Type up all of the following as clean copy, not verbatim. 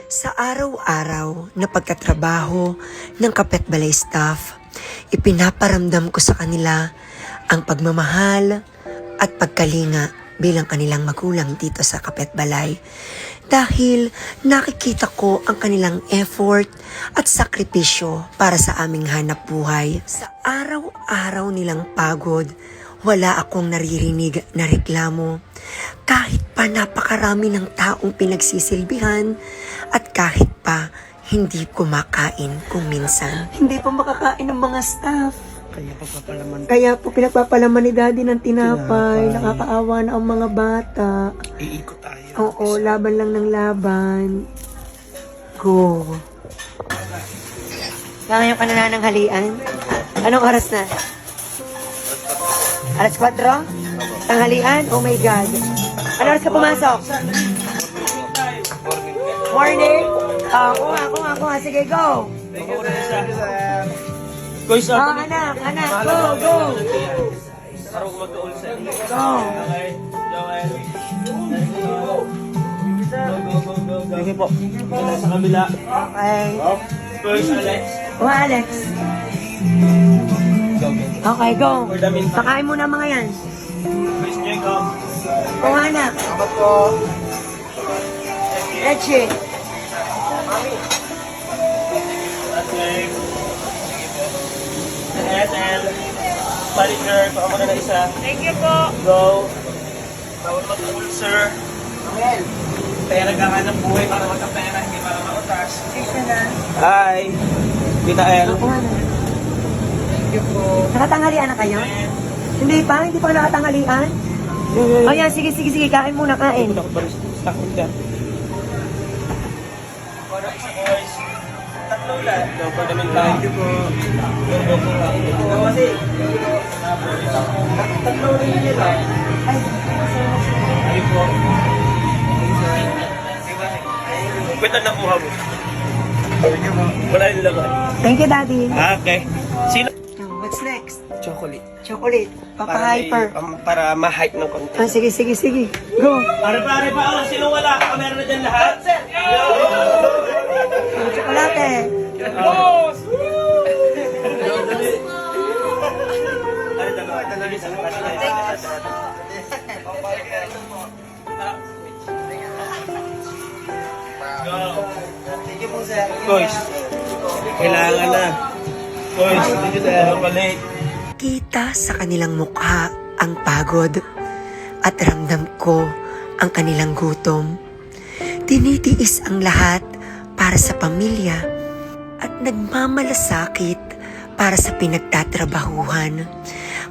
Sa araw-araw na pagtatrabaho ng Kapitbalay staff, ipinaparamdam ko sa kanila ang pagmamahal at pagkalinga bilang kanilang magulang dito sa Kapitbalay. Dahil nakikita ko ang kanilang effort at sakripisyo para sa aming hanap buhay. Sa araw-araw nilang pagod, wala akong naririnig na reklamo. Kahit pa napakarami ng taong pinagsisilbihan at kahit pa hindi kumakain kung minsan. Hindi pa makakain ng mga staff. Kaya po pinagpapalaman ni Daddy ng tinapay. Nakakaawa na ang mga bata. Iikot tayo. Oo, laban lang ng laban. Go. Ngayon ka na ng halian? Anong oras na? Alas 4? Tanghalian? Oh my God. Ano oras ka pumasok? Morning? Kuha. Sige, go. Guys, Anak, go. Parang mag-uul sa iyo. Go. Sige po. Sa kabila. Okay. Guys, Alex. Alex. Okay, go. Pakain mo na mga yan. Guys, Jacob. Kuha anak. Salamat po. Leche. Alex. SL. Manager, baka mo na isa. Thank you po. Go. Bawal mag-uul, sir. Amen. Kaya naghahanap buhay para magkapera, hindi para mautas. Hi. Tita El. Kuha na. Thank you po. Nakatanghalian na kayo? Hindi pa nakatanghalian? O yan, sige, kain muna, kain. Ako pa rin. Stock mo dyan. Para isa boys. Tatlo lang. Go for the meantime. Thank you po. Go po. Kasi. Tatlo rin nila. Ay po. Kwenta na kuha mo. Wala yung laman. Thank you, Daddy. Okay. Sino? What's next? Chocolate. Chocolate. Papa-hyper. Para ma-hype ng konti. Ah, sige. Go. Pare pa. Oh, sino wala? Meron na dyan lahat? Chocolate. Boss! Guys, kailangan na. Guys, dito tayo balik. Kita sa kanilang mukha ang pagod at ramdam ko ang kanilang gutom. Tinitiis ang lahat para sa pamilya at nagmamalasakit para sa pinagtatrabahuhan.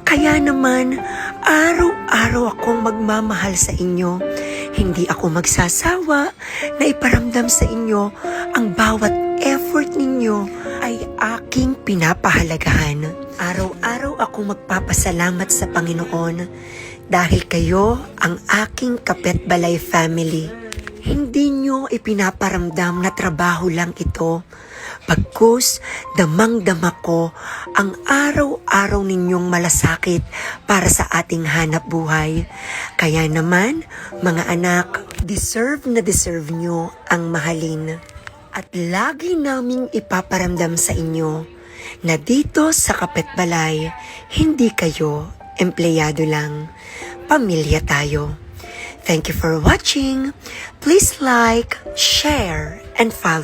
Kaya naman, araw-araw akong magmamahal sa inyo. Hindi ako magsasawa na iparamdam sa inyo ang bawat effort ninyo ay aking pinapahalagahan. Araw-araw akong magpapasalamat sa Panginoon dahil kayo ang aking Kapitbalay family. Hindi nyo ipinaparamdam na trabaho lang ito. Pagkus, damang-dama ko ang araw-araw ninyong malasakit para sa ating hanap buhay. Kaya naman, mga anak, deserve nyo ang mahalin. At lagi naming ipaparamdam sa inyo na dito sa Kapitbalay, hindi kayo empleyado lang. Pamilya tayo. Thank you for watching. Please like, share, and follow